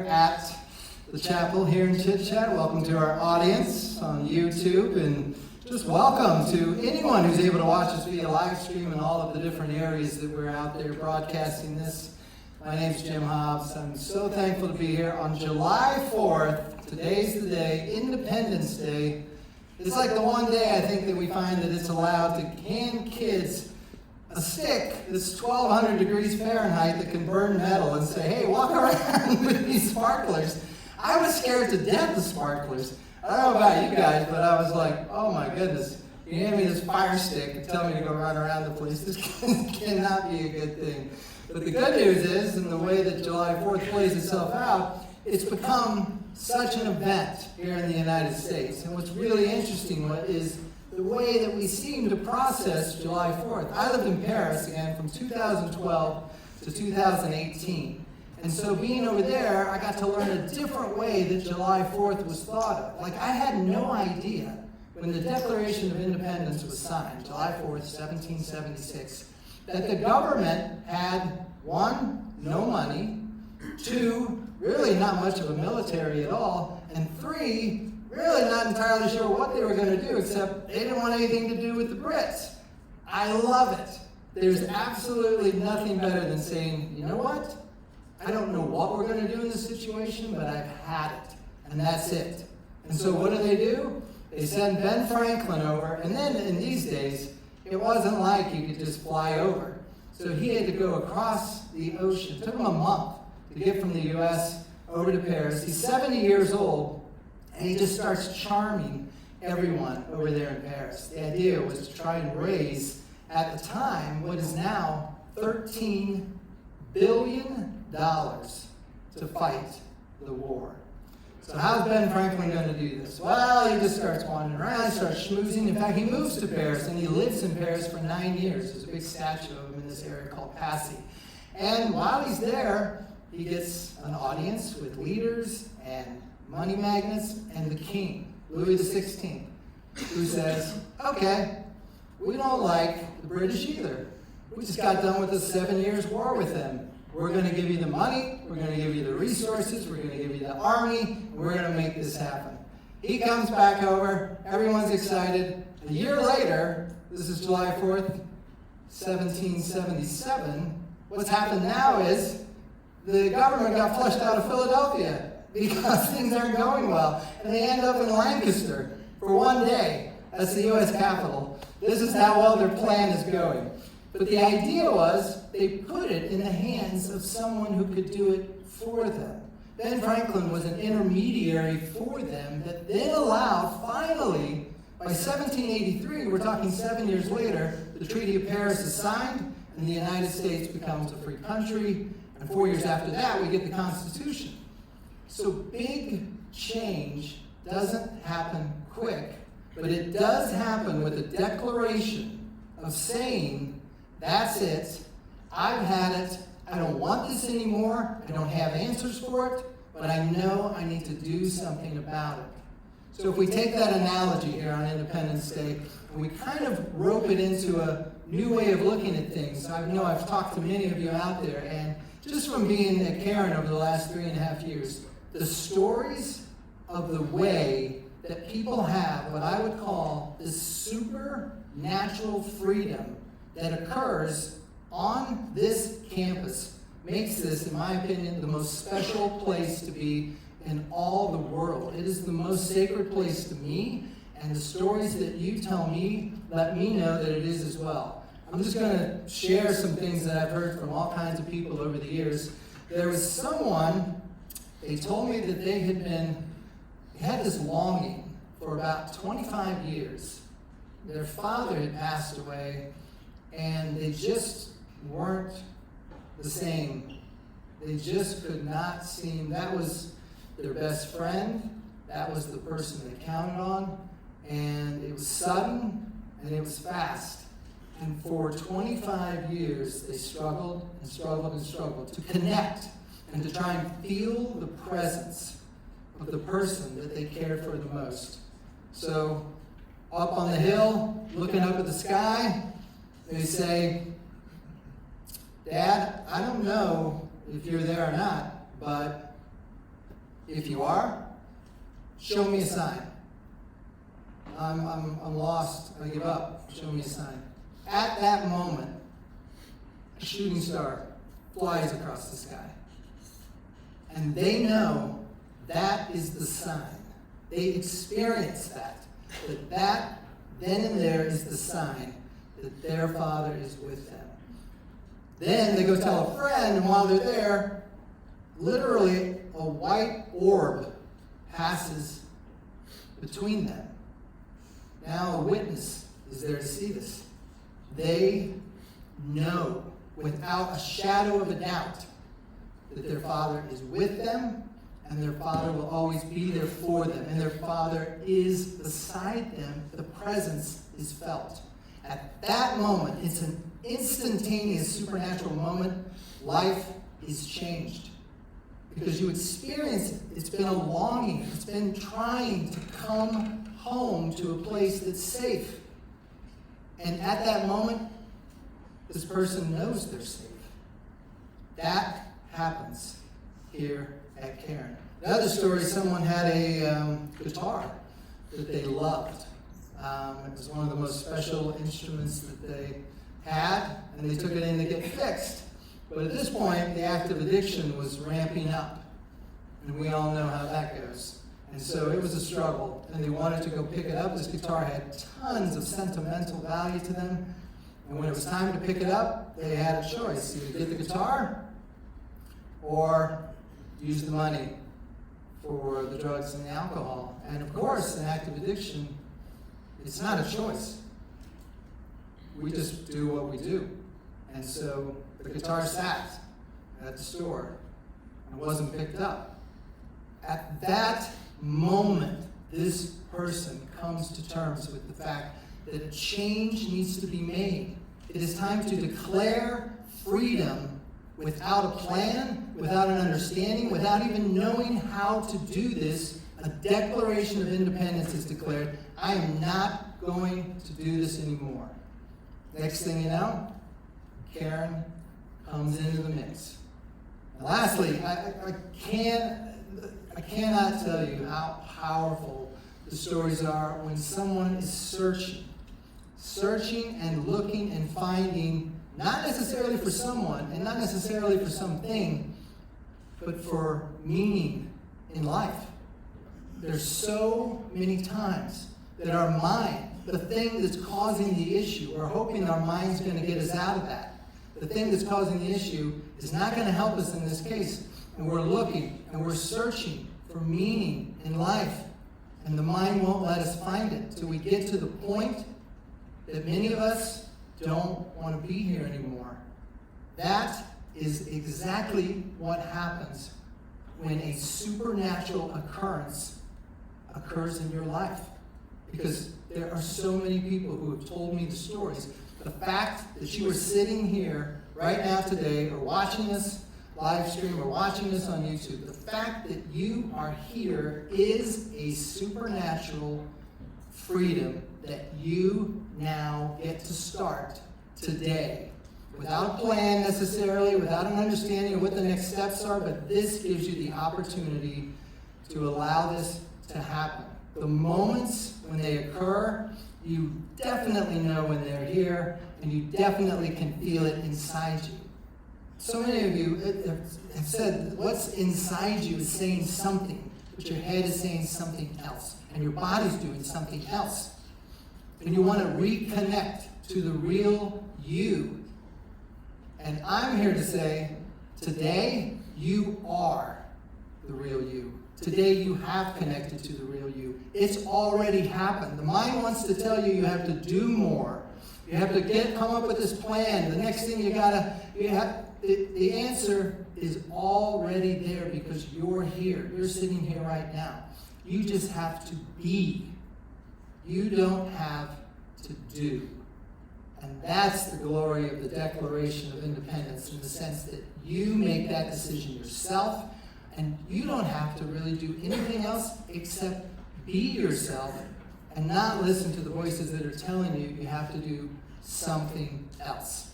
at the chapel here in Chit Chat. Welcome to our audience on YouTube, and just welcome to anyone who's able to watch us via live stream in all of the different areas that we're out there broadcasting this. My name's Jim Hobbs. I'm so thankful to be here on July 4th. Today's the day, Independence Day. It's like the one day I think that we find that it's allowed to hand kids a stick that's 1,200 degrees Fahrenheit that can burn metal and say, hey, walk around with these sparklers. I was scared to death of sparklers. I don't know about you guys, but I was like, oh my goodness, you hand me this fire stick and tell me to go run around the place. This cannot be a good thing. But the good news is, in the way that July 4th plays itself out, it's become such an event here in the United States. And what's really interesting is the way that we seem to process July 4th. I lived in Paris, again, from 2012 to 2018. And so being over there, I got to learn a different way that July 4th was thought of. Like, I had no idea when the Declaration of Independence was signed, July 4th, 1776, that the government had, one, no money, two, really not much of a military at all, and three, really not entirely sure what they were going to do, except they didn't want anything to do with the Brits. I love it. There's absolutely nothing better than saying, you know what? I don't know what we're going to do in this situation, but I've had it, and that's it. And so what do? They send Ben Franklin over, and then in these days, it wasn't like you could just fly over. So he had to go across the ocean. It took him a month to get from the U.S. over to Paris. He's 70 years old, and he just starts charming everyone over there in Paris. The idea was to try and raise, at the time, what is now $13 billion to fight the war. So how's Ben Franklin going to do this? Well, he just starts wandering around, starts schmoozing. In fact, he moves to Paris, and he lives in Paris for 9 years. There's a big statue of him in this area called Passy. And while he's there, he gets an audience with leaders and money magnates and the king, Louis XVI, who says, okay, we don't like the British either. We just got done with a 7 years war with them. We're going to give you the money, we're going to give you the resources, we're going to give you the army, and we're going to make this happen. He comes back over, everyone's excited. A year later, this is July 4th, 1777, what's happened now is the government got flushed out of Philadelphia because things aren't going well, and they end up in Lancaster for one day. That's the U.S. Capitol. This is how well their plan is going. But the idea was they put it in the hands of someone who could do it for them. Ben Franklin was an intermediary for them that then allowed, finally, by 1783, we're talking 7 years later, the Treaty of Paris is signed and the United States becomes a free country. And 4 years after that, we get the Constitution. So big change doesn't happen quick, but it does happen with a declaration of saying, that's it. I've had it. I don't want this anymore. I don't have answers for it, but I know I need to do something about it. So if we take that analogy here on Independence Day, and we kind of rope it into a new way of looking at things. I know I've talked to many of you out there, and just from being at Caron over the last 3.5 years, the stories of the way that people have what I would call this supernatural freedom that occurs on this campus makes this, in my opinion, the most special place to be in all the world. It is the most sacred place to me, and the stories that you tell me let me know that it is as well. I'm just going to share some things that I've heard from all kinds of people over the years. There was someone, they told me that they had this longing for about 25 years. Their father had passed away, and they just weren't the same. They just could not seem, that was their best friend, that was the person they counted on, and it was sudden, and it was fast. And for 25 years, they struggled and struggled and struggled to connect and to try and feel the presence of the person that they cared for the most. So, up on the hill, looking up at the sky, they say, Dad, I don't know if you're there or not, but If you are, show me a sign. I'm lost. I give up. Show me a sign. At that moment, a shooting star flies across the sky. And they know that is the sign. They experience that. That then and there is the sign that their Father is with them. Then they go tell a friend, and while they're there, literally a white orb passes between them. Now a witness is there to see this. They know without a shadow of a doubt that their Father is with them, and their Father will always be there for them, and their Father is beside them. The presence is felt. At that moment, it's an instantaneous supernatural moment. Life is changed. Because you experience it. It's been a longing. It's been trying to come home to a place that's safe. And at that moment, this person knows they're safe. That happens here at Caron. Another story, someone had a guitar that they loved. It was one of the most special instruments that they had, and they took it in to get fixed. But at this point, the active addiction was ramping up, and we all know how that goes. And so it was a struggle, and they wanted to go pick it up. This guitar had tons of sentimental value to them, and when it was time to pick it up, they had a choice: either get the guitar or use the money for the drugs and the alcohol. And of course, in active addiction, it's not a choice. We just do what we do. And so the guitar sat at the store and wasn't picked up. At that moment, this person comes to terms with the fact that a change needs to be made. It is time to declare freedom without a plan, without an understanding, without even knowing how to do this. A declaration of independence is declared. I am not going to do this anymore. Next thing you know, Caron comes into the mix. And lastly, I cannot tell you how powerful the stories are when someone is searching and looking and finding, not necessarily for someone and not necessarily for something, but for meaning in life. There's so many times that our mind, the thing that's causing the issue, we're hoping our mind's going to get us out of that. The thing that's causing the issue is not going to help us in this case. And we're looking and we're searching for meaning in life. And the mind won't let us find it till we get to the point that many of us don't want to be here anymore. That is exactly what happens when a supernatural occurrence occurs in your life. Because there are so many people who have told me the stories. The fact that you are sitting here right now today, or watching this live stream, or watching this on YouTube, the fact that you are here is a supernatural freedom that you now get to start today. Without a plan necessarily, without an understanding of what the next steps are, but this gives you the opportunity to allow this to happen. The moments when they occur, you definitely know when they're here, and you definitely can feel it inside you. So many of you have said what's inside you is saying something, but your head is saying something else, and your body's doing something else. And you want to reconnect to the real you. And I'm here to say, today you are the real you. Today you have connected to the real you. It's already happened. The mind wants to tell you you have to do more. You have to come up with this plan. The next thing the answer is already there because you're here. You're sitting here right now. You just have to be. You don't have to do. And that's the glory of the Declaration of Independence, in the sense that you make that decision yourself, and you don't have to really do anything else except be yourself and not listen to the voices that are telling you you have to do something else.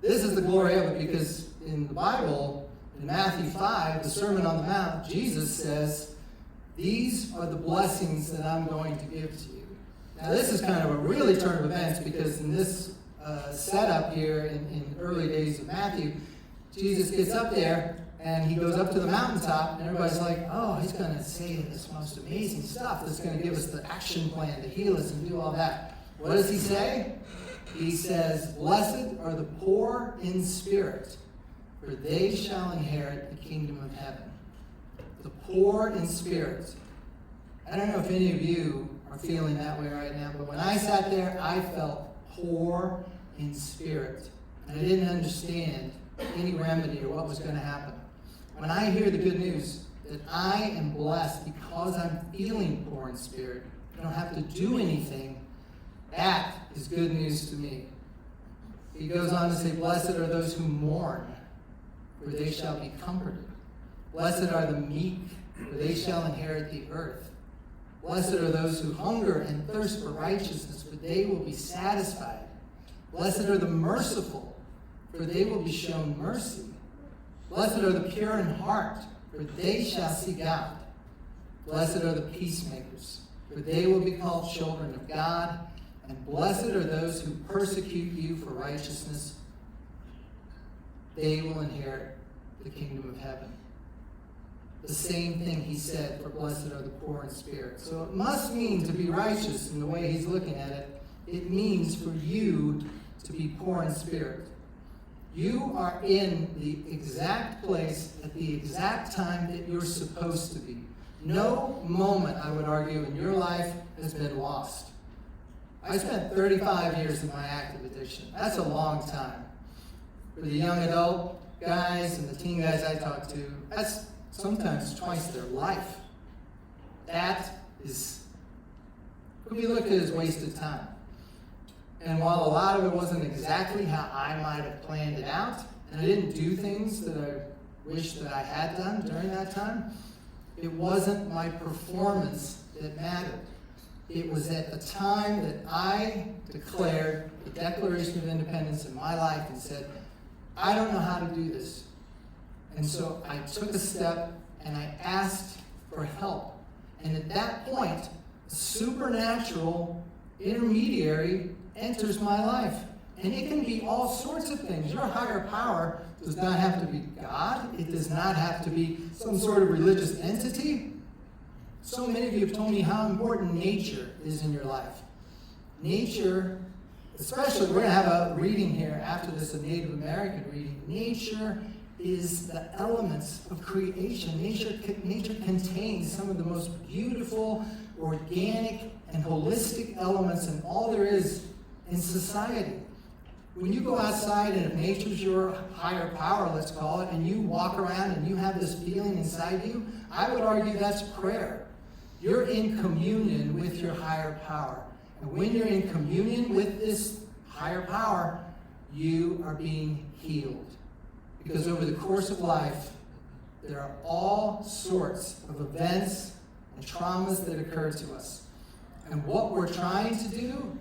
This is the glory of it, because in the Bible, In Matthew 5, the Sermon on the Mount, Jesus says, these are the blessings that I'm going to give to you. Now, this is kind of a really turn of events because in this setup here in early days of Matthew, Jesus gets up there and he goes up to the mountaintop and everybody's like, oh, he's going to say this most amazing stuff that's going to give us the action plan to heal us and do all that. What does he say? He says, blessed are the poor in spirit, for they shall inherit the kingdom of heaven. The poor in spirit. I don't know if any of you are feeling that way right now, but when I sat there, I felt poor in spirit. And I didn't understand any remedy or what was going to happen. When I hear the good news that I am blessed because I'm feeling poor in spirit, I don't have to do anything, that is good news to me. He goes on to say, blessed are those who mourn, for they shall be comforted. Blessed are the meek, for they shall inherit the earth. Blessed are those who hunger and thirst for righteousness, for they will be satisfied. Blessed are the merciful, for they will be shown mercy. Blessed are the pure in heart, for they shall see God. Blessed are the peacemakers, for they will be called children of God. And blessed are those who persecute you for righteousness. They will inherit the kingdom of heaven. The same thing he said for blessed are the poor in spirit. So it must mean to be righteous in the way he's looking at it. It means for you to be poor in spirit. You are in the exact place at the exact time that you're supposed to be. No moment, I would argue, in your life has been lost. I spent 35 years in my active addiction. That's a long time. For the young adult guys and the teen guys I talk to, that's sometimes twice their life. That is, could be looked at as wasted time. And while a lot of it wasn't exactly how I might have planned it out, and I didn't do things that I wish that I had done during that time, it wasn't my performance that mattered. It was at the time that I declared the Declaration of Independence in my life and said, I don't know how to do this. And so I took a step and I asked for help. And at that point, a supernatural intermediary enters my life. And it can be all sorts of things. Your higher power does not have to be God. It does not have to be some sort of religious entity. So many of you have told me how important nature is in your life. Nature, especially, we're going to have a reading here after this, a Native American reading. Nature is the elements of creation. Nature contains some of the most beautiful, organic, and holistic elements in all there is in society. When you go outside and if nature's your higher power, let's call it, and you walk around and you have this feeling inside you, I would argue that's prayer. You're in communion with your higher power. And when you're in communion with this higher power, you are being healed. Because over the course of life, there are all sorts of events and traumas that occur to us. And what we're trying to do,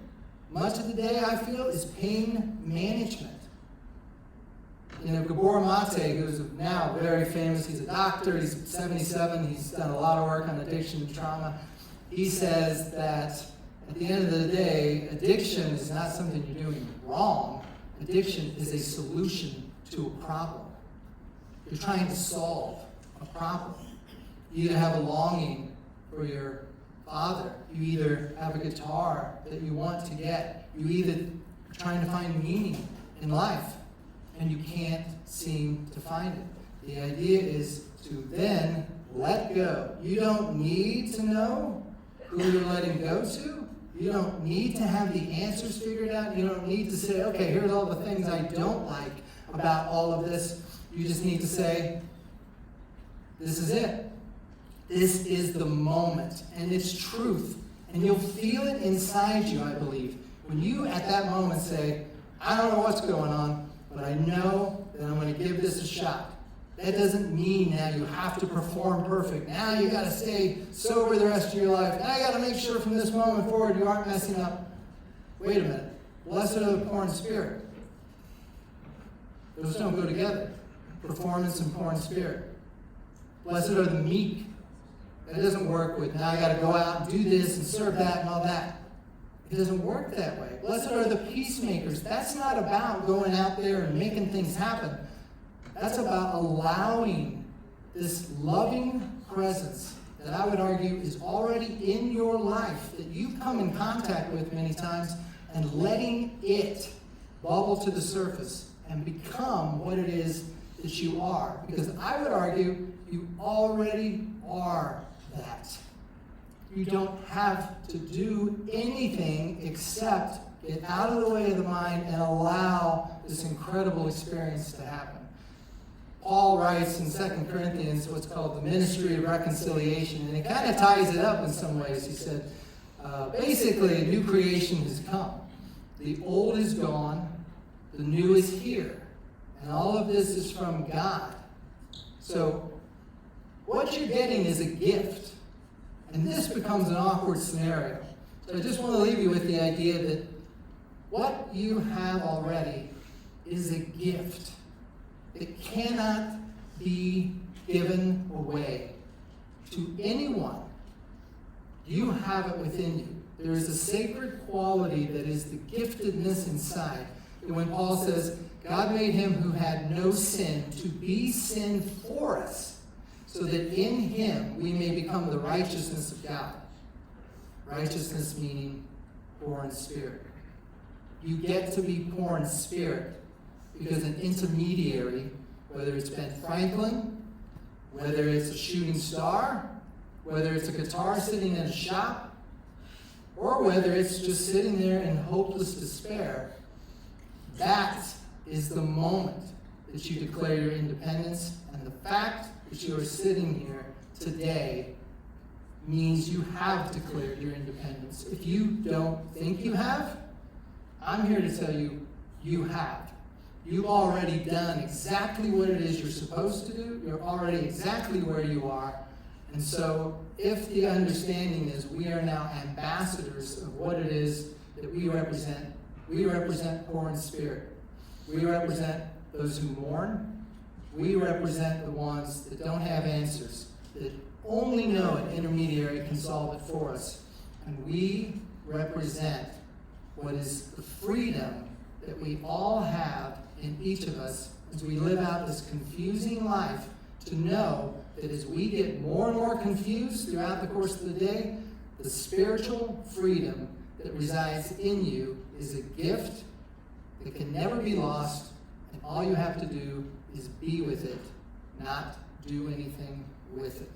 much of the day, I feel, is pain management. You know, Gabor Mate, who's now very famous, he's a doctor, he's 77, he's done a lot of work on addiction and trauma. He says that at the end of the day, addiction is not something you're doing wrong. Addiction is a solution to a problem. You're trying to solve a problem. You either have a longing for your father, you either have a guitar that you want to get, you either are trying to find meaning in life, and you can't seem to find it. The idea is to then let go. You don't need to know who you're letting go to. You don't need to have the answers figured out. You don't need to say, okay, here's all the things I don't like about all of this. You just need to say, this is it. This is the moment. And it's truth. And you'll feel it inside you, I believe. When you, at that moment, say, I don't know what's going on, but I know that I'm going to give this a shot. That doesn't mean now you have to perform perfect. Now you got to stay sober the rest of your life. Now you got to make sure from this moment forward you aren't messing up. Wait a minute. Blessed are the poor in spirit. Those don't go together. performance and poor in spirit. Blessed are the meek. That doesn't work with, now I got to go out and do this and serve that and all that. It doesn't work that way. Blessed are the peacemakers. That's not about going out there and making things happen. That's about allowing this loving presence that I would argue is already in your life, that you've come in contact with many times, and letting it bubble to the surface and become what it is that you are. Because I would argue you already are that. You don't have to do anything except get out of the way of the mind and allow this incredible experience to happen. Paul writes in 2 Corinthians what's called the ministry of reconciliation, and it kind of ties it up in some ways. He said, basically, a new creation has come. The old is gone, the new is here. And all of this is from God. So, what you're getting is a gift. And this becomes an awkward scenario. So I just want to leave you with the idea that what you have already is a gift. It cannot be given away to anyone. You have it within you. There is a sacred quality that is the giftedness inside. And when Paul says, God made him who had no sin to be sin for us, so that in him we may become the righteousness of God. Righteousness meaning poor in spirit. You get to be poor in spirit because an intermediary, whether it's Ben Franklin, whether it's a shooting star, whether it's a guitar sitting in a shop, or whether it's just sitting there in hopeless despair, that is the moment that you declare your independence. And the fact that you are sitting here today means you have declared your independence. If you don't think you have, I'm here to tell you, you have. You've already done exactly what it is you're supposed to do. You're already exactly where you are. And so if the understanding is we are now ambassadors of what it is that we represent poor in spirit. We represent those who mourn. We represent the ones that don't have answers, that only know an intermediary can solve it for us. And we represent what is the freedom that we all have in each of us as we live out this confusing life, to know that as we get more and more confused throughout the course of the day, the spiritual freedom that resides in you is a gift that can never be lost, and all you have to do is be with it, not do anything with it.